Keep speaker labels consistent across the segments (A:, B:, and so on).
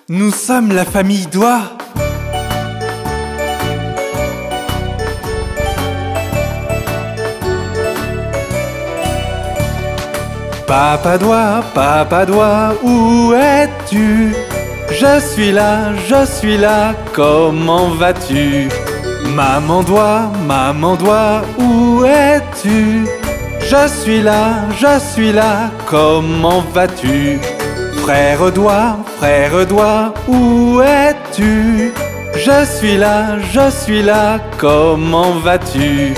A: Nous sommes la famille Doigt. Papa Doigt, où es-tu? Je suis là, comment vas-tu? Maman Doigt, où es-tu? Je suis là, comment vas-tu? Frère Doigt, où es-tu? Je suis là, comment vas-tu?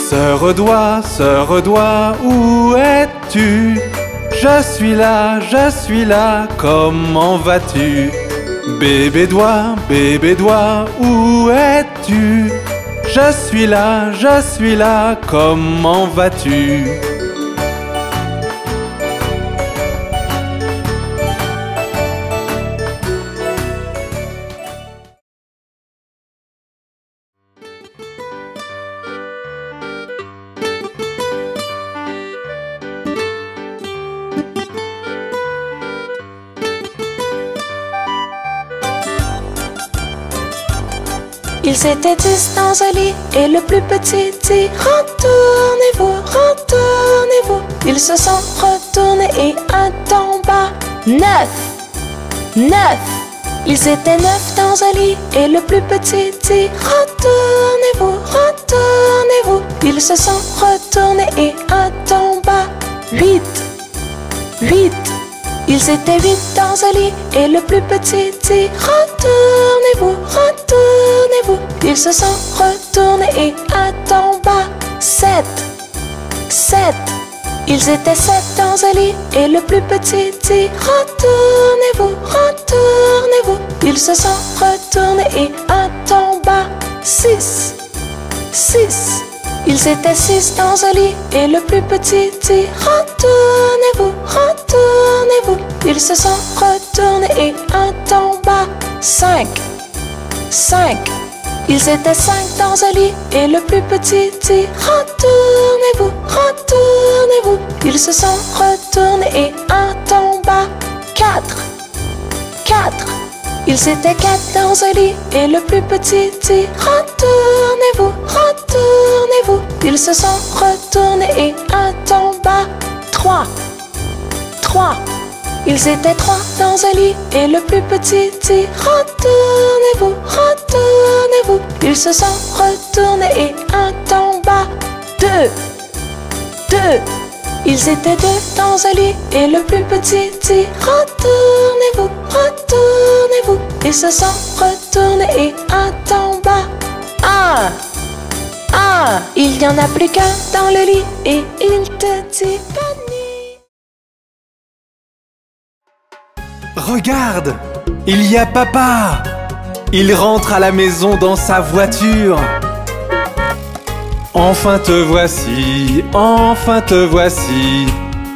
A: Sœur Doigt, où es-tu? Je suis là, comment vas-tu? Bébé Doigt, où es-tu? Je suis là, comment vas-tu?
B: Ils étaient 10 dans un lit et le plus petit dit retournez-vous, retournez-vous. Ils se sont retournés et un tomba. 9. Ils étaient 9 dans un lit et le plus petit dit retournez-vous, retournez-vous. Ils se sont retournés et un tomba. 8. Ils étaient 8 dans un lit et le plus petit dit retournez-vous, retournez-vous. Ils se sont retournés et un tomba. 7. Ils étaient 7 dans un lit et le plus petit dit retournez-vous, retournez-vous. Ils se sont retournés et un tomba. 6. Ils étaient 6 dans un lit et le plus petit dit retournez-vous, retournez-vous. Ils se sont retournés et un tomba. 5. Ils étaient 5 dans un lit et le plus petit dit retournez-vous, retournez-vous. Ils se sont retournés et un tomba. 4. Ils étaient 4 dans un lit et le plus petit dit retournez-vous, retournez-vous. Ils se sont retournés et un tomba. 3. Ils étaient 3 dans un lit et le plus petit dit retournez-vous, retournez-vous. Ils se sont retournés et un tomba. 2. Ils étaient 2 dans un lit et le plus petit dit retournez-vous, retournez-vous. Ils se sont retournés et un tomba. 1. Il n'y en a plus qu'un dans le lit et il te dit bonne nuit.
A: Regarde, il y a papa. Il rentre à la maison dans sa voiture. Enfin te voici, enfin te voici.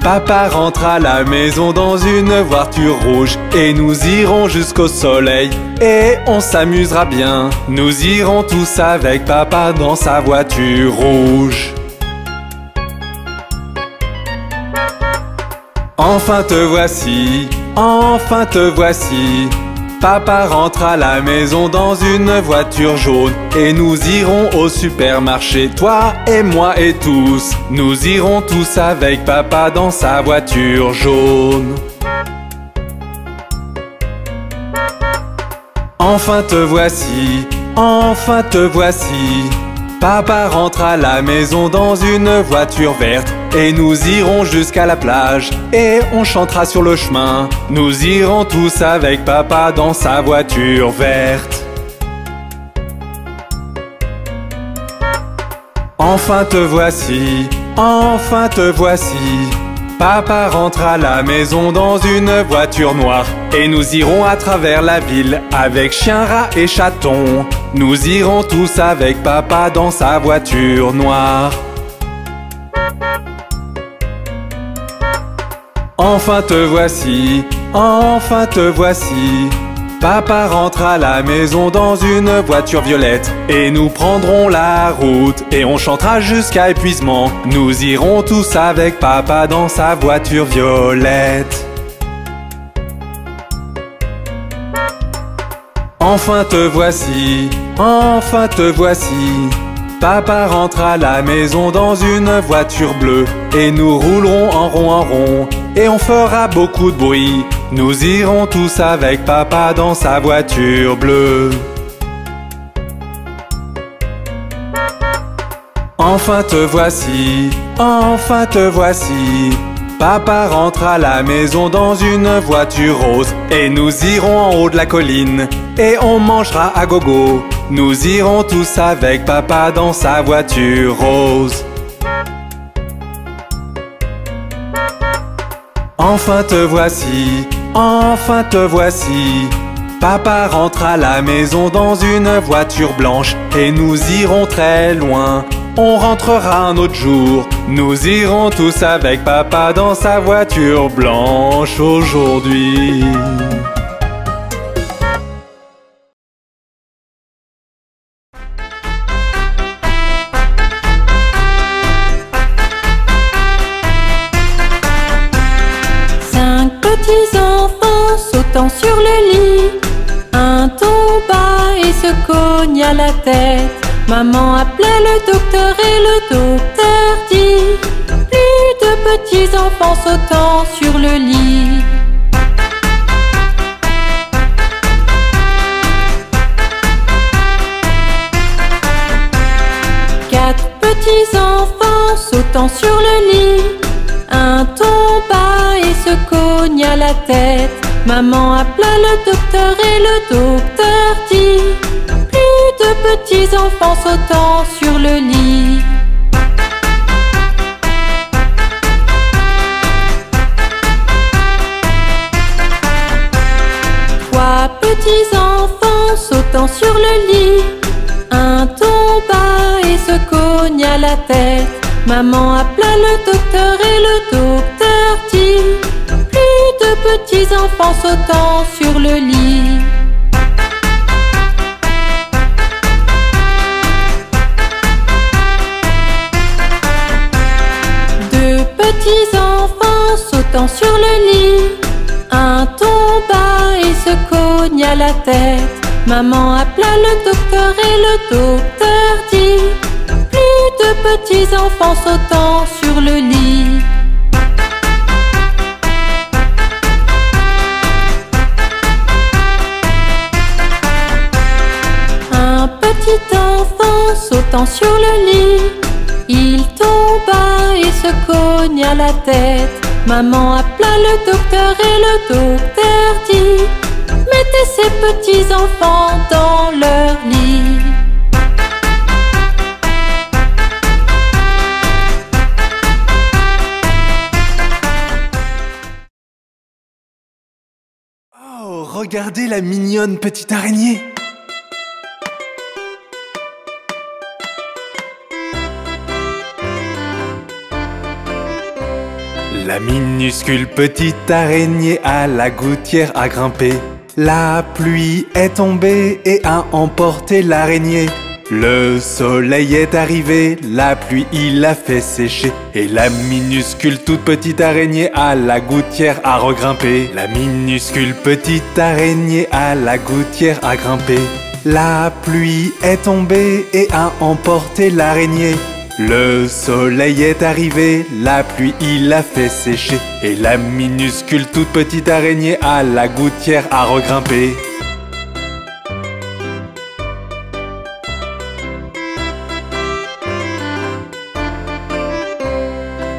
A: Papa rentre à la maison dans une voiture rouge. Et nous irons jusqu'au soleil et on s'amusera bien. Nous irons tous avec papa dans sa voiture rouge. Enfin te voici, enfin te voici. Papa rentre à la maison dans une voiture jaune. Et nous irons au supermarché, toi et moi et tous. Nous irons tous avec papa dans sa voiture jaune. Enfin te voici, enfin te voici. Papa rentre à la maison dans une voiture verte. Et nous irons jusqu'à la plage et on chantera sur le chemin. Nous irons tous avec papa dans sa voiture verte. Enfin te voici, enfin te voici. Papa rentre à la maison dans une voiture noire. Et nous irons à travers la ville avec chien, rat et chaton. Nous irons tous avec papa dans sa voiture noire. Enfin te voici, enfin te voici. Papa rentre à la maison dans une voiture violette. Et nous prendrons la route et on chantera jusqu'à épuisement. Nous irons tous avec papa dans sa voiture violette. Enfin te voici, enfin te voici. Papa rentre à la maison dans une voiture bleue. Et nous roulerons en rond, et on fera beaucoup de bruit. Nous irons tous avec papa dans sa voiture bleue. Enfin te voici, enfin te voici. Papa rentre à la maison dans une voiture rose. Et nous irons en haut de la colline, et on mangera à gogo. Nous irons tous avec papa dans sa voiture rose. Enfin te voici, enfin te voici. Papa rentre à la maison dans une voiture blanche. Et nous irons très loin, on rentrera un autre jour. Nous irons tous avec papa dans sa voiture blanche aujourd'hui.
C: Cinq petits enfants sautant sur le lit. Un tomba et se cogna la tête. Maman appela le docteur et le docteur dit: plus de petits enfants sautant sur le lit. Quatre petits enfants sautant sur le lit. Un tomba et se cogna la tête. Maman appela le docteur et le docteur dit: plus de petits enfants sautant sur le lit. Trois petits enfants sautant sur le lit. Un tomba et se cogna la tête. Maman appela le docteur et le docteur dit: plus de petits enfants sautant sur le lit. Deux petits enfants sautant sur le lit. Un tomba et se cogna la tête. Maman appela le docteur et le docteur dit: plus de petits enfants sautant sur le lit. Un petit enfant sautant sur le lit. Il tomba et se cogna la tête. Maman appela le docteur et le docteur dit: mettez ces petits enfants dans leur lit.
A: Oh, regardez la mignonne petite araignée. La minuscule petite araignée à la gouttière a grimpé. La pluie est tombée et a emporté l'araignée. Le soleil est arrivé, la pluie il l'a fait sécher. Et la minuscule toute petite araignée à la gouttière a regrimpé. La minuscule petite araignée à la gouttière a grimpé. La pluie est tombée et a emporté l'araignée. Le soleil est arrivé, la pluie il l'a fait sécher. Et la minuscule toute petite araignée à la gouttière a regrimpé.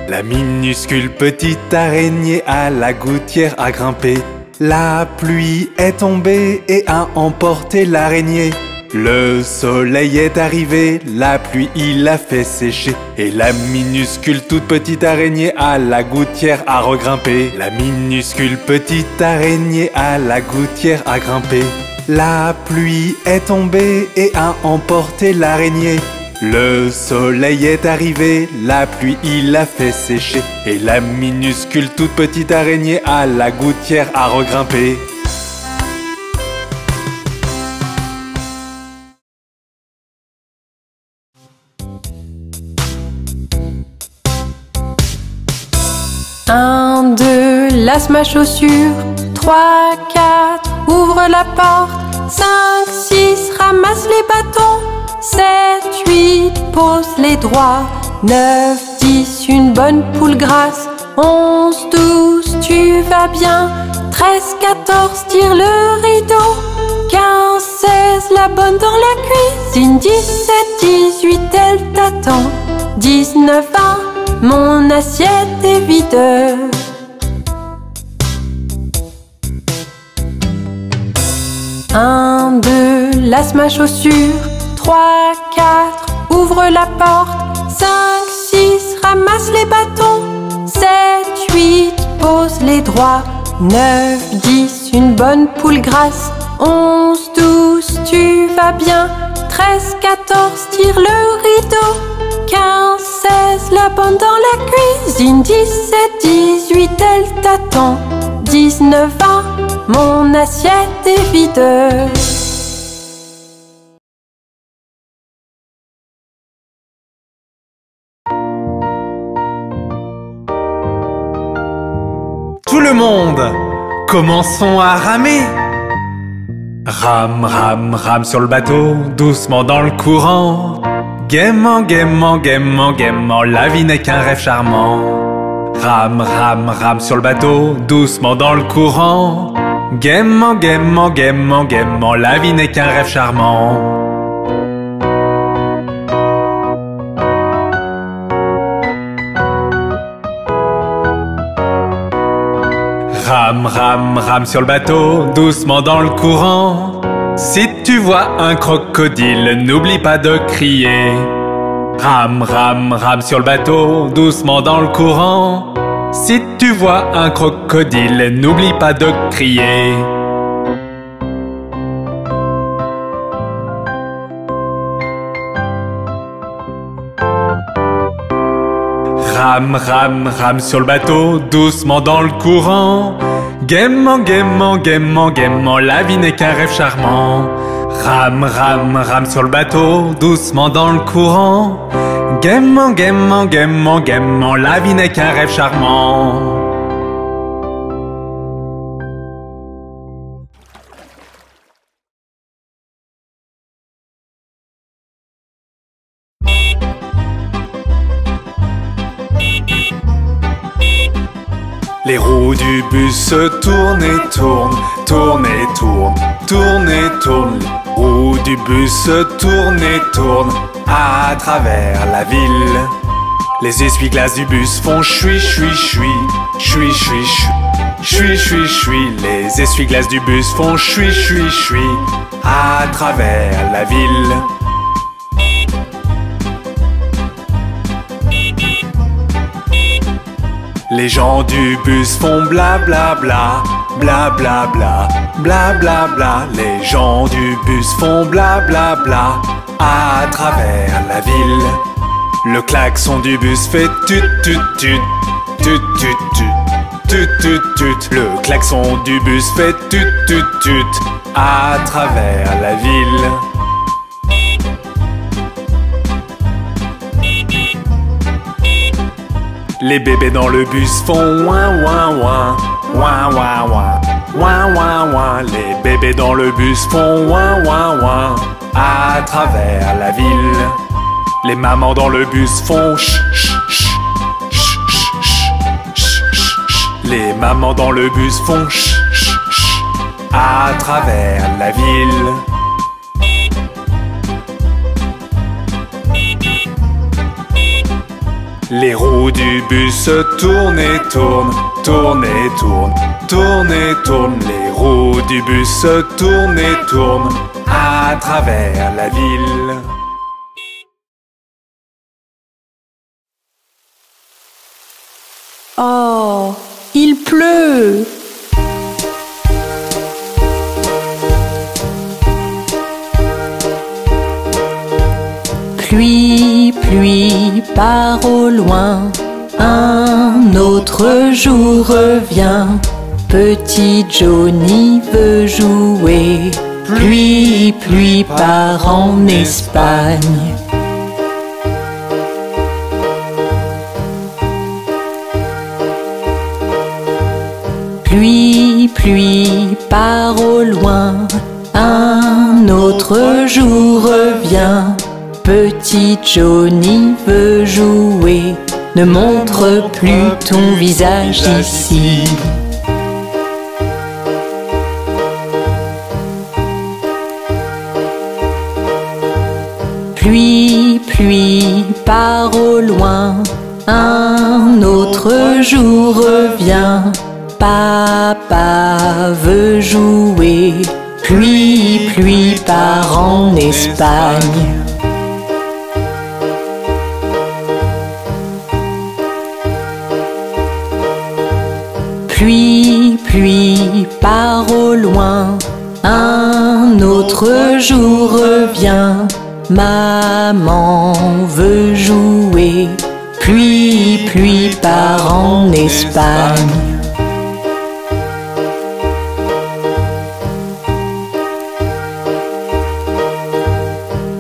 A: La minuscule petite araignée à la gouttière a grimpé. La pluie est tombée et a emporté l'araignée. Le soleil est arrivé, la pluie il l'a fait sécher. Et la minuscule toute petite araignée à la gouttière a regrimpé. La minuscule petite araignée à la gouttière a grimpé. La pluie est tombée et a emporté l'araignée. Le soleil est arrivé, la pluie il l'a fait sécher. Et la minuscule toute petite araignée à la gouttière a regrimpé.
C: Un, deux, lasse ma chaussure. 3, 4, ouvre la porte. 5, 6, ramasse les bâtons. 7, 8, pose les droits. 9, 10, une bonne poule grasse. 11, 12, tu vas bien. 13, 14, tire le rideau. 15, 16, la bonne dans la cuisine. 17, 18, elle t'attend. 19, 20, mon assiette est vide. 1, 2, lasse ma chaussure. 3, 4, ouvre la porte. 5, 6, ramasse les bâtons. 7, 8, pose les droits. 9, 10, une bonne poule grasse. 11, 12, tu vas bien. 13, 14, tire le rideau. 15, 16, la bonne dans la cuisine. 17, 18, elle t'attend. 19, 20, mon assiette est vide.
A: Tout le monde, commençons à ramer. Rame, rame, rame sur le bateau, doucement dans le courant. Gaiement, gaiement, gaiement, gaiement, la vie n'est qu'un rêve charmant. Rame, rame, rame sur le bateau, doucement dans le courant. Gaiement, gaiement, gaiement, gaiement, la vie n'est qu'un rêve charmant. Rame, rame, rame sur le bateau, doucement dans le courant. Si tu vois un crocodile, n'oublie pas de crier. Rame, rame, rame sur le bateau, doucement dans le courant. Si tu vois un crocodile, n'oublie pas de crier. Rame, rame, rame sur le bateau, doucement dans le courant. Gaiement, gaiement, gaiement, gaiement, la vie n'est qu'un rêve charmant. Rame, rame, rame sur le bateau, doucement dans le courant. Gaiement, gaiement, gaiement, gaiement, la vie n'est qu'un rêve charmant. Les roues du bus se tournent et tournent, tournent et tournent, tournent et tournent. Les roues du bus se tournent et tournent à travers la ville. Les essuie-glaces du bus font chui chui chui, chui chui chui, chui chui chui. Les essuie-glaces du bus font chui chui chui à travers la ville. Les gens du bus font bla bla bla, bla bla bla, bla bla bla. Les gens du bus font bla bla bla à travers la ville. Le klaxon du bus fait tut tut tut, tut tut tut, tut tut tut. Le klaxon du bus fait tut tut tut à travers la ville. Les bébés dans le bus font ouin ouin ouin, ouin ouin ouin, ouin ouin ouin. Les bébés dans le bus font ouin ouin ouin à travers la ville. Les mamans dans le bus font ch ch ch, ch ch ch, ch ch ch. Les mamans dans le bus font ch ch ch à travers la ville. Les roues du bus se tournent et tournent, tournent et tournent, tournent et tournent. Les roues du bus se tournent et tournent à travers la ville.
C: Oh, il pleut! Pluie, pluie, part au loin, un autre jour revient. Petit Johnny veut jouer, pluie, pluie, part en Espagne. Pluie, pluie, part au loin, un autre jour revient. Petit Johnny veut jouer. Ne montre plus ton visage ici. Pluie, pluie, part au loin. Un autre jour revient. Papa veut jouer. Pluie, pluie, part en Espagne. Pluie, pluie, part au loin. Un autre jour revient. Maman veut jouer. Pluie, pluie, part en Espagne.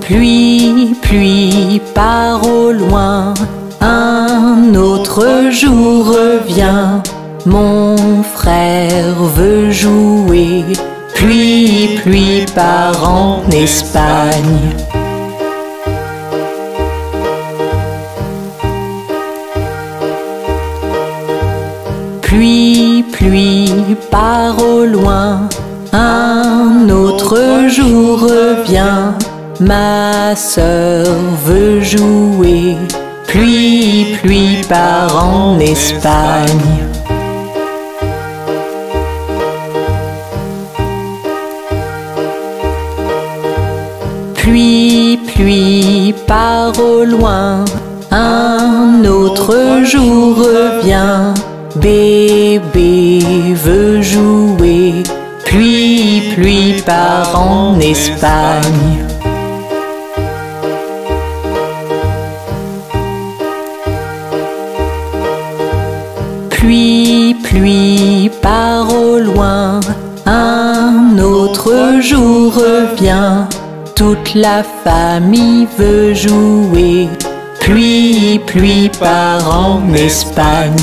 C: Pluie, pluie, part au loin. Un autre jour revient. Mon frère veut jouer. Pluie, pluie, part en Espagne. Pluie, pluie, part au loin. Un autre jour revient. Ma sœur veut jouer. Pluie, pluie, part en Espagne. Pluie, pluie, part au loin. Un autre jour revient. Bébé veut jouer. Pluie, pluie, part en Espagne. Pluie, pluie, part au loin. Un autre jour revient. Toute la famille veut jouer. Pluie, pluie, part en Espagne.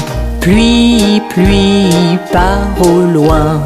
C: Pluie, pluie, part au loin.